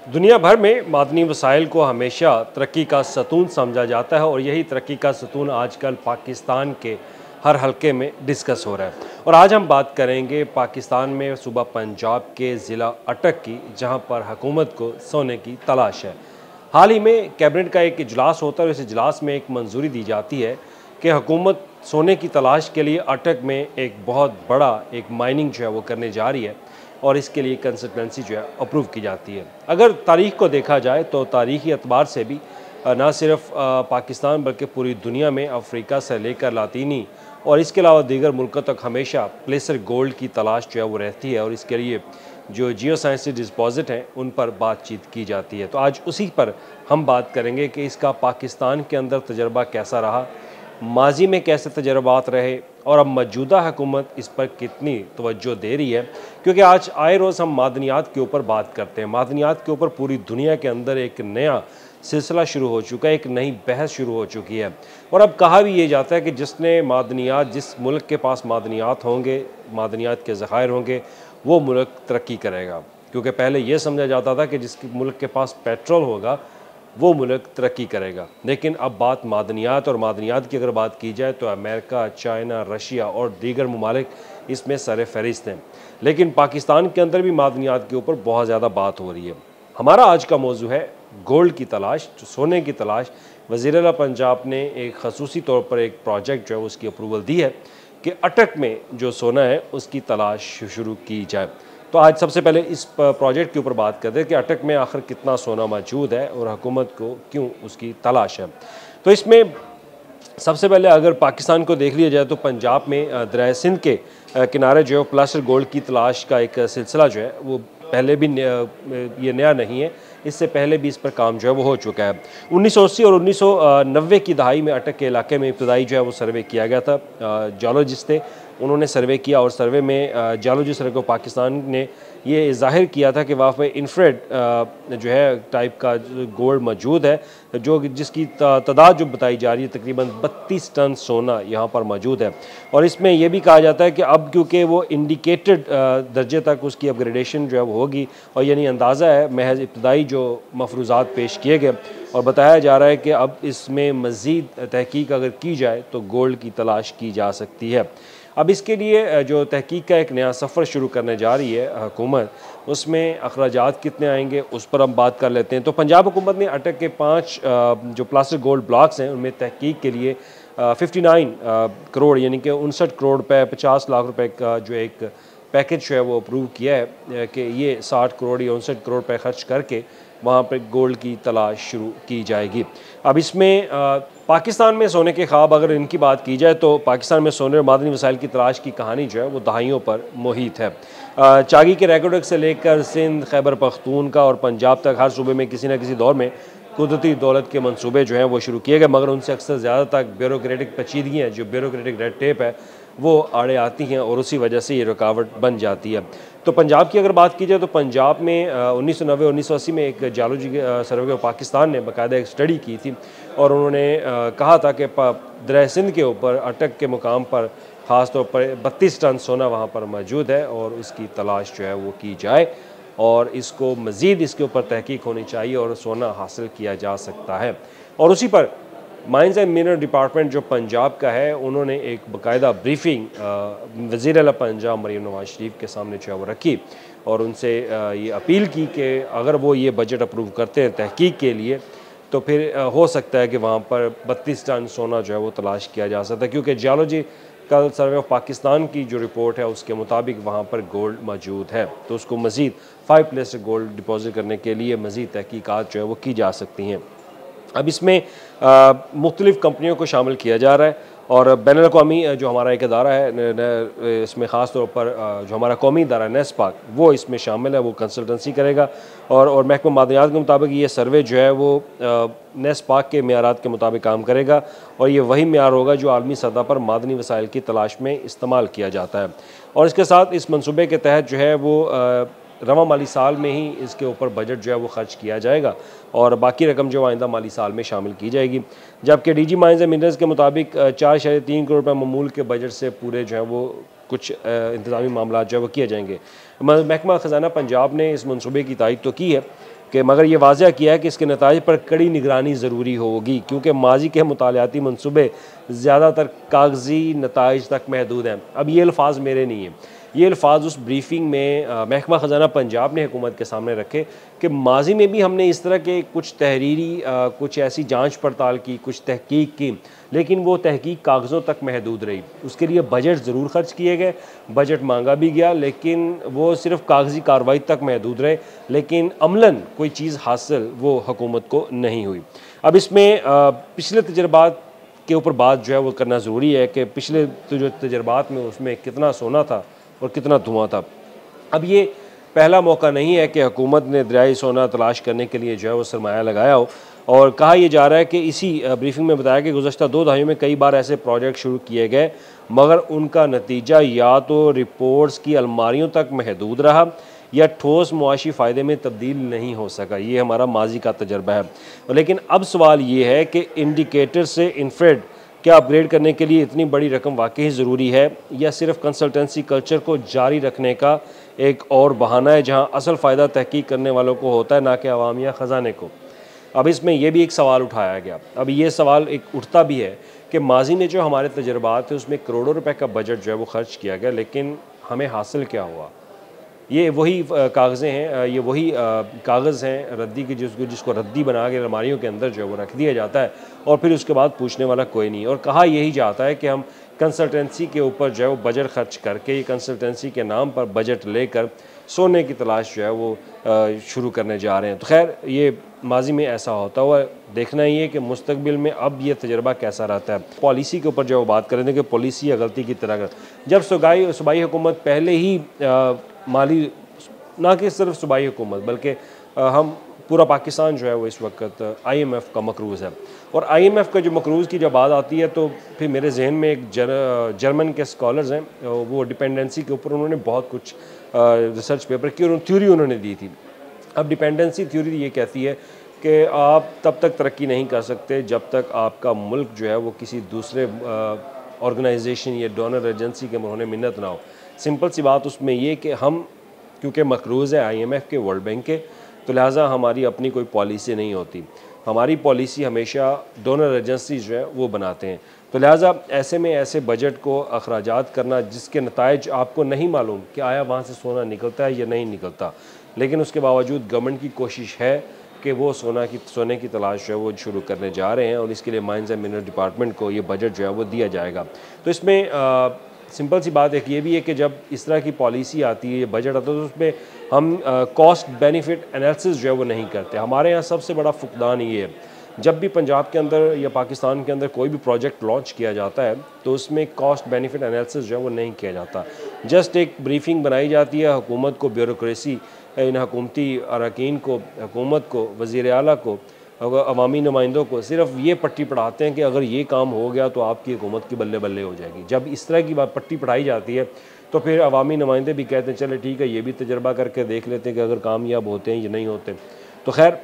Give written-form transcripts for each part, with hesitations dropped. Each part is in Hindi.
दुनिया भर में मादनी वसाइल को हमेशा तरक्की का सतून समझा जाता है और यही तरक्की का सतून आजकल पाकिस्तान के हर हलके में डिस्कस हो रहा है। और आज हम बात करेंगे पाकिस्तान में सूबा पंजाब के ज़िला अटक की, जहां पर हुकूमत को सोने की तलाश है। हाल ही में कैबिनेट का एक इजलास होता है और इस इजलास में एक मंजूरी दी जाती है कि हुकूमत सोने की तलाश के लिए अटक में एक बहुत बड़ा एक माइनिंग जो है वो करने जा रही है और इसके लिए कंसल्टेंसी जो है अप्रूव की जाती है। अगर तारीख़ को देखा जाए तो तारीख़ी एतबार से भी ना सिर्फ पाकिस्तान बल्कि पूरी दुनिया में अफ्रीका से लेकर लातीनी और इसके अलावा दीगर मुल्कों तक हमेशा प्लेसर गोल्ड की तलाश जो है वो रहती है और इसके लिए जो जियो साइंसी डिपॉजिट हैं उन पर बातचीत की जाती है। तो आज उसी पर हम बात करेंगे कि इसका पाकिस्तान के अंदर तजर्बा कैसा रहा, माजी में कैसे तजर्बात रहे और अब मौजूदा हुकूमत इस पर कितनी तवज्जो दे रही है। क्योंकि आज आए रोज़ हम मादनियात के ऊपर बात करते हैं, मादनियात के ऊपर पूरी दुनिया के अंदर एक नया सिलसिला शुरू हो चुका है, एक नई बहस शुरू हो चुकी है। और अब कहा भी ये जाता है कि जिसने मादनियात, जिस मुल्क के पास मादनियात होंगे, मादनियात के ज़खायर होंगे, वो मुल्क तरक्की करेगा। क्योंकि पहले ये समझा जाता था कि जिस मुल्क के पास पेट्रोल होगा वो मुल्क तरक्की करेगा, लेकिन अब बात मादनियात और मादनियात की अगर बात की जाए तो अमेरिका, चाइना, रशिया और दीगर ममालिक इसमें सर फहरिस्त हैं। लेकिन पाकिस्तान के अंदर भी मादनियात के ऊपर बहुत ज़्यादा बात हो रही है। हमारा आज का मौजू है गोल्ड की तलाश, सोने की तलाश। वज़ीर आला पंजाब ने एक खसूसी तौर पर एक प्रोजेक्ट जो है उसकी अप्रूवल दी है कि अटक में जो सोना है उसकी तलाश शुरू की जाए। तो आज सबसे पहले इस प्रोजेक्ट के ऊपर बात करते हैं कि अटक में आखिर कितना सोना मौजूद है और हुकूमत को क्यों उसकी तलाश है। तो इसमें सबसे पहले अगर पाकिस्तान को देख लिया जाए तो पंजाब में दरिया सिंध के किनारे जो है प्लास्टर गोल्ड की तलाश का एक सिलसिला जो है वो पहले भी ये नया नहीं है, इससे पहले भी इस पर काम जो है वो हो चुका है। 1980 और 1990 की दहाई में अटक के इलाके में इब्तदाई जो है वो सर्वे किया गया था। जियोलॉजिस्ट थे, उन्होंने सर्वे किया और सर्वे में जियोलॉजिस्ट को पाकिस्तान ने ये ज़ाहिर किया था कि वहाँ पे इंफ्रेड जो है टाइप का गोल्ड मौजूद है, जो जिसकी तादाद जो बताई जा रही है तकरीबन 32 टन सोना यहाँ पर मौजूद है। और इसमें यह भी कहा जाता है कि अब क्योंकि वो इंडिकेटेड दर्जे तक उसकी अपग्रेडेशन जो है वो होगी और यानी अंदाज़ा है महज इब्तदाई जो मफरूज़ात पेश किए गए और बताया जा रहा है कि अब इसमें मज़ीद तहकीक अगर की जाए तो गोल्ड की तलाश की जा सकती है। अब इसके लिए जो तहकीक का एक नया सफ़र शुरू करने जा रही है हुकूमत, उसमें अखराजात कितने आएंगे उस पर हम बात कर लेते हैं। तो पंजाब हुकूमत ने अटक के 5 जो प्लास्टर गोल्ड ब्लॉक्स हैं उनमें तहकीक के लिए 59 करोड़ यानी कि 59 करोड़ रुपये 50 लाख रुपए का जो एक पैकेज जो है वो अप्रूव किया है कि ये 60 करोड़ या 59 करोड़ रुपये खर्च करके वहाँ पर गोल्ड की तलाश शुरू की जाएगी। अब इसमें पाकिस्तान में सोने के ख्वाब अगर इनकी बात की जाए तो पाकिस्तान में सोने और मादनी वसाइल की तलाश की कहानी जो है वो दहाइयों पर मुहित है। चागी के रेकॉर्ड से लेकर सिंध, खैबर पख्तूनख्वा और पंजाब तक हर सूबे में किसी न किसी दौर में कुदरती दौलत के मंसूबे जो हैं वो शुरू किए गए, मगर उनसे अक्सर ज़्यादा तक ब्यूरोक्रेटिक पेचीदगियाँ, जो ब्यूरोक्रेटिक रेड टेप है, वो आड़े आती हैं और उसी वजह से ये रुकावट बन जाती है। तो पंजाब की अगर बात की जाए तो पंजाब में 1990 और 1980 में एक जियोलॉजी सर्वे ऑफ पाकिस्तान ने बाकायदा एक स्टडी की थी और उन्होंने कहा था कि दरिया सिंध के ऊपर अटक के मुकाम पर ख़ास तौर पर 32 टन सोना वहाँ पर मौजूद है और उसकी तलाश जो है वो की जाए और इसको मज़ीद इसके ऊपर तहकीक होनी चाहिए और सोना हासिल किया जा सकता है। और उसी पर माइंस एंड मिनरल डिपार्टमेंट जो पंजाब का है उन्होंने एक बाकायदा ब्रीफिंग वज़ीर आला पंजाब मरीम नवाज शरीफ के सामने जो है वो रखी और उनसे ये अपील की कि अगर वो ये बजट अप्रूव करते हैं तहकीक के लिए तो फिर हो सकता है कि वहाँ पर 32 टन सोना जो है वो तलाश किया जा सकता है, क्योंकि जियोलॉजी कल सर्वे ऑफ पाकिस्तान की जो रिपोर्ट है उसके मुताबिक वहाँ पर गोल्ड मौजूद है। तो उसको मज़ीद 5 प्लेस गोल्ड डिपॉजिट करने के लिए मज़ीद तहकीकात जो है वो की जा सकती हैं। अब इसमें मुख्तलिफ़ कंपनियों को शामिल किया जा रहा है और बैनुल-अक़वामी जो हमारा एक अदारा है इसमें ख़ास तौर पर जो हमारा कौमी अदारा है नेस्पाक, वो इसमें शामिल है, वो कंसल्टेंसी करेगा और महकमा मादनियात के मुताबिक ये सर्वे जो है वो नेस्पाक के मेयारात के मुताबिक काम करेगा और ये वही मेयार होगा जो आलमी सतह पर मादनी वसाइल की तलाश में इस्तेमाल किया जाता है। और इसके साथ इस मनसूबे के तहत जो है वो रवा माली साल में ही इसके ऊपर बजट जो है वो खर्च किया जाएगा और बाकी रकम जो आइंदा माली साल में शामिल की जाएगी। जबकि डीजी माइंस एंड मिनरल्स के मुताबिक 4.3 करोड़ रुपये मामूल के बजट से पूरे जो है वो कुछ इंतज़ामी मामला जो है वो किए जाएंगे। महकमा ख़जाना पंजाब ने इस मनसूबे की तारीफ़ तो की है कि मगर ये वाज़ह किया है कि इसके नताइज पर कड़ी निगरानी ज़रूरी होगी, क्योंकि माजी के मुतालियाती मनसूबे ज़्यादातर कागजी नताइज तक महदूद हैं। अब ये अल्फाज मेरे नहीं हैं, ये अल्फाज उस ब्रीफिंग में महकमा ख़जाना पंजाब ने हुकूमत के सामने रखे कि माजी में भी हमने इस तरह के कुछ तहरीरी कुछ ऐसी जांच पड़ताल की, कुछ तहकीक की, लेकिन वो तहकीक कागज़ों तक महदूद रही। उसके लिए बजट ज़रूर खर्च किए गए, बजट मांगा भी गया, लेकिन वो सिर्फ़ कागज़ी कार्रवाई तक महदूद रहे, लेकिन अमलन कोई चीज़ हासिल वो हुकूमत को नहीं हुई। अब इसमें पिछले तजर्बात के ऊपर बात जो है वो करना ज़रूरी है कि पिछले जो तजर्बात में उसमें कितना सोना था और कितना धुआं था। अब ये पहला मौका नहीं है कि हुकूमत ने दरियाई सोना तलाश करने के लिए जो है वो सरमाया लगाया हो, और कहा यह जा रहा है कि इसी ब्रीफिंग में बताया कि गुज़श्ता 2 दहाइयों में कई बार ऐसे प्रोजेक्ट शुरू किए गए, मगर उनका नतीजा या तो रिपोर्ट्स की अलमारियों तक महदूद रहा या ठोस मुआशी फ़ायदे में तब्दील नहीं हो सका। ये हमारा माजी का तजर्बा है। लेकिन अब सवाल ये है कि इंडिकेटर से इंफ्रारेड क्या अपग्रेड करने के लिए इतनी बड़ी रकम वाकई ज़रूरी है, या सिर्फ कंसल्टेंसी कल्चर को जारी रखने का एक और बहाना है जहां असल फ़ायदा तहकीक करने वालों को होता है, ना कि अवाम या ख़जाने को। अब इसमें यह भी एक सवाल उठाया गया। अब ये सवाल एक उठता भी है कि माजी में जो हमारे तजर्बात थे उसमें करोड़ों रुपए का बजट जो है वो खर्च किया गया, लेकिन हमें हासिल क्या हुआ? ये वही कागज़ें हैं, ये वही कागज़ हैं रद्दी की, जिसको रद्दी बना के अलमारियों के अंदर जो है वो रख दिया जाता है और फिर उसके बाद पूछने वाला कोई नहीं। और कहा यही जाता है कि हम कंसल्टेंसी के ऊपर जो है वो बजट खर्च करके, ये कंसल्टेंसी के नाम पर बजट लेकर सोने की तलाश जो है वो शुरू करने जा रहे हैं। तो खैर ये माजी में ऐसा होता हुआ देखना ही है कि मुस्तकबिल में अब ये तजर्बा कैसा रहता है। पॉलिसी के ऊपर जो बात करें कि पॉलिसी या गलती की तरह जब सूबाई हुकूमत पहले ही माली, ना कि सिर्फ सूबाई हुकूमत बल्कि हम पूरा पाकिस्तान जो है वो इस वक्त IMF का मकरूज़ है, और IMF का जो मकरूज़ की जब बात आती है तो फिर मेरे जहन में एक जर्मन के स्कॉलर्स हैं, वो डिपेंडेंसी के ऊपर उन्होंने बहुत कुछ रिसर्च पेपर की और थ्योरी उन्होंने दी थी। अब डिपेंडेंसी थ्योरी ये कहती है कि आप तब तक तरक्की नहीं कर सकते जब तक आपका मुल्क जो है वो किसी दूसरे ऑर्गेनाइजेशन या डोनर एजेंसी के मुँह मिन्नत ना हो। सिंपल सी बात उसमें ये कि हम क्योंकि मकरूज़ है IMF के, वर्ल्ड बैंक के, तो लिहाजा हमारी अपनी कोई पॉलिसी नहीं होती। हमारी पॉलिसी हमेशा डोनर एजेंसी जो है वो बनाते हैं। तो लिहाजा ऐसे में ऐसे बजट को अखराजात करना जिसके नताइज आपको नहीं मालूम कि आया वहाँ से सोना निकलता है या नहीं निकलता, लेकिन उसके बावजूद गवर्नमेंट की कोशिश है कि वो सोने की तलाश जो है वो शुरू करने जा रहे हैं, और इसके लिए माइंस एंड मिनरल डिपार्टमेंट को ये बजट जो है वो दिया जाएगा। तो इसमें सिंपल सी बात एक ये भी है कि जब इस तरह की पॉलिसी आती है, ये बजट आता है, तो उसमें हम कॉस्ट बेनिफिट एनालिसिस जो है वो नहीं करते। हमारे यहाँ सबसे बड़ा फुकदान ये है, जब भी पंजाब के अंदर या पाकिस्तान के अंदर कोई भी प्रोजेक्ट लॉन्च किया जाता है तो उसमें कॉस्ट बेनिफिट एनालिसिस जो है वो नहीं किया जाता। जस्ट एक ब्रीफिंग बनाई जाती है, हुकूमत को, ब्यूरोक्रेसी, इन हुकूमती अरकान को, हुकूमत को, वज़ीर आला को, अवामी नुमाइंदों को सिर्फ ये पट्टी पढ़ाते हैं कि अगर ये काम हो गया तो आपकी हुकूमत की बल्ले बल्ले हो जाएगी। जब इस तरह की बात पट्टी पढ़ाई जाती है तो फिर अवामी नुमाइंदे भी कहते हैं चले ठीक है, ये भी तजर्बा करके देख लेते हैं कि अगर कामयाब होते हैं या नहीं होते। तो खैर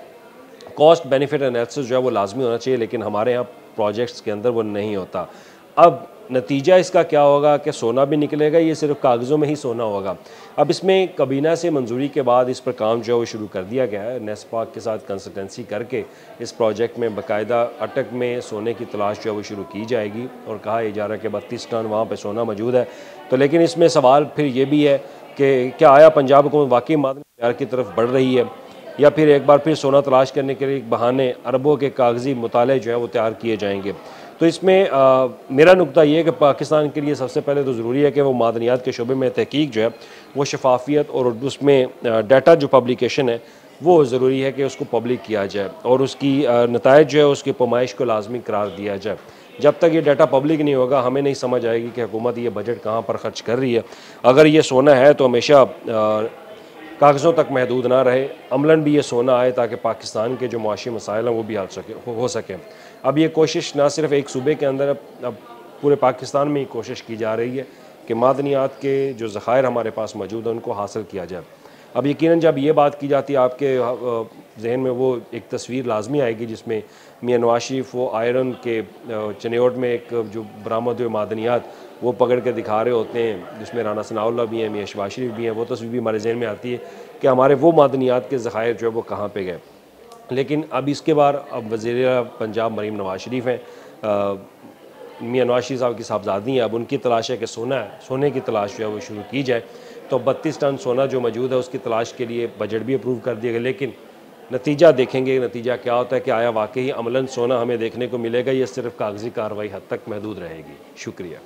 कॉस्ट बेनिफिट एनालिसिस जो है वो लाजमी होना चाहिए, लेकिन हमारे यहाँ प्रोजेक्ट्स के अंदर वो नहीं होता। अब नतीजा इसका क्या होगा कि सोना भी निकलेगा, ये सिर्फ कागज़ों में ही सोना होगा। अब इसमें कबीना से मंजूरी के बाद इस पर काम जो है वो शुरू कर दिया गया है। नेस्पाक के साथ कंसल्टेंसी करके इस प्रोजेक्ट में बाकायदा अटक में सोने की तलाश जो है वो शुरू की जाएगी, और कहा यह जा रहा है कि 32 टन वहाँ पर सोना मौजूद है। तो लेकिन इसमें सवाल फिर ये भी है कि क्या आया पंजाब हुकूमत वाकई मादनी तैयार की तरफ बढ़ रही है, या फिर एक बार फिर सोना तलाश करने के लिए बहाने अरबों के कागजी मुताले जो है वो तैयार किए जाएंगे। तो इसमें मेरा नुक्ता ये है कि पाकिस्तान के लिए सबसे पहले तो ज़रूरी है कि वो मादनियात के शोबे में तहकीक जो है वो शफाफियत, और उसमें डाटा जो पब्लिकेशन है वो ज़रूरी है कि उसको पब्लिक किया जाए, और उसकी नताइज जो है उसकी पैमाइश को लाजमी करार दिया जाए। जब तक ये डाटा पब्लिक नहीं होगा हमें नहीं समझ आएगी कि हुकूमत ये बजट कहाँ पर ख़र्च कर रही है। अगर ये सोना है तो हमेशा कागज़ों तक महदूद ना रहे, अमलन भी ये सोना आए ताकि पाकिस्तान के जो मुआशी मसाइल हैं वो भी हल हो सके। अब ये कोशिश ना सिर्फ एक सूबे के अंदर, अब पूरे पाकिस्तान में ही कोशिश की जा रही है कि मादनियात के जो ज़खायर हमारे पास मौजूद हैं उनको हासिल किया जाए। अब यकीनन जब ये बात की जाती है आपके जहन में वो एक तस्वीर लाजमी आएगी जिसमें मियां नवाज शरीफ वो आयरन के चनेट में एक जो बरामद हुए मादनियात वो पकड़ के दिखा रहे होते हैं, जिसमें राना सनाउल्लाह भी हैं, मियां शहबाज शरीफ भी हैं। वो तस्वीर भी हमारे जहन में आती है कि हमारे वो मादनियात के ज़खायर जो है वो कहाँ पे गए। लेकिन अब इसके बाद अब वज़ीर पंजाब मरीम नवाज़ शरीफ हैं, मियां नवाज शरीफ साहब की साहबजादी हैं। अब उनकी तलाश है कि सोने की तलाश जो है वो शुरू की जाए। तो 32 टन सोना जो मौजूद है उसकी तलाश के लिए बजट भी अप्रूव कर दिया गया, लेकिन नतीजा देखेंगे, नतीजा क्या होता है कि आया वाकई अमलन सोना हमें देखने को मिलेगा या सिर्फ कागजी कार्रवाई हद तक महदूद रहेगी। शुक्रिया।